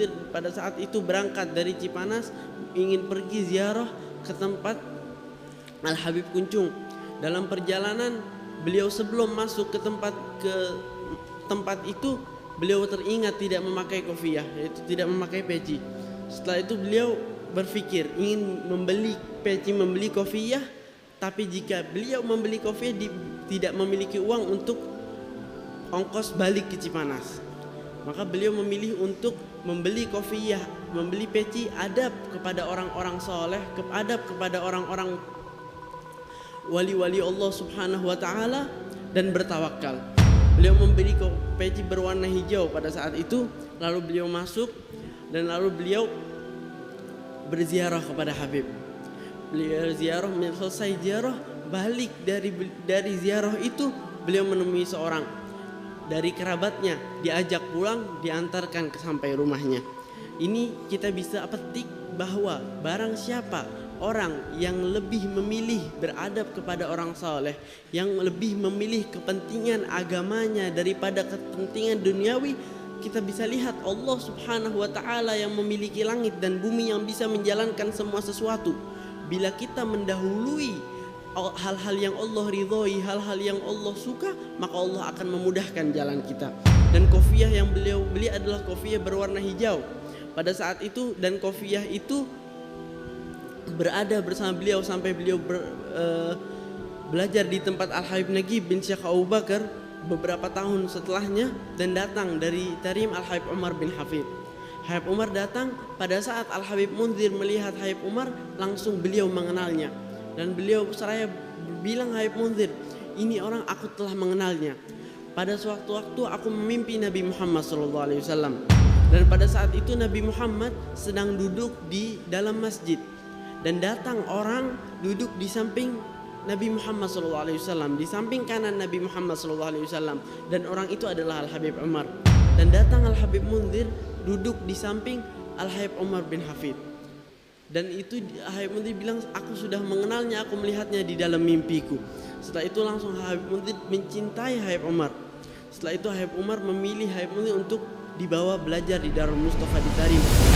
Munzir pada saat itu berangkat dari Cipanas ingin pergi ziarah ke tempat Al Habib Kuncung. Dalam perjalanan beliau sebelum masuk ke tempat itu beliau teringat tidak memakai kopiah, yaitu tidak memakai peci. Setelah itu beliau berpikir ingin membeli peci, membeli kopiah, tapi jika beliau membeli kopiah tidak memiliki uang untuk ongkos balik ke Cipanas, maka beliau memilih untuk membeli kopiah, membeli peci, adab kepada orang-orang soleh, adab kepada orang-orang wali-wali Allah Subhanahu wa ta'ala, dan bertawakal. Beliau membeli peci berwarna hijau pada saat itu, lalu beliau masuk dan lalu beliau berziarah kepada Habib. Beliau ziarah, selesai ziarah, balik dari ziarah itu beliau menemui seorang dari kerabatnya, diajak pulang, diantarkan sampai rumahnya. Ini kita bisa petik bahwa barang siapa orang yang lebih memilih beradab kepada orang saleh, yang lebih memilih kepentingan agamanya daripada kepentingan duniawi, kita bisa lihat Allah Subhanahu wa ta'ala yang memiliki langit dan bumi, yang bisa menjalankan semua sesuatu. Bila kita mendahului hal-hal yang Allah ridhoi, hal-hal yang Allah suka, maka Allah akan memudahkan jalan kita. Dan kopiah yang beliau beli adalah kopiah berwarna hijau pada saat itu, dan kopiah itu berada bersama beliau sampai beliau belajar di tempat Al Habib Nagib bin Syekh Abu Bakar beberapa tahun setelahnya, dan datang dari Tarim Al Habib Umar bin Hafid. Habib Umar datang pada saat Al Habib Munzir melihat Habib Umar, langsung beliau mengenalnya, dan beliau seraya bilang, Habib Munzir, ini orang aku telah mengenalnya. Pada suatu waktu aku memimpi Nabi Muhammad SAW, dan pada saat itu Nabi Muhammad sedang duduk di dalam masjid, dan datang orang duduk di samping Nabi Muhammad SAW, di samping kanan Nabi Muhammad SAW, dan orang itu adalah Al Habib Umar. Dan datang Al Habib Munzir duduk di samping Al Habib Umar bin Hafid, dan itu Al Habib Munzir bilang, aku sudah mengenalnya, aku melihatnya di dalam mimpiku. Setelah itu langsung Al Habib Munzir mencintai Habib Umar. Setelah itu Habib Umar memilih Habib Munzir untuk dibawa belajar di Darul Mustafa di Tarim.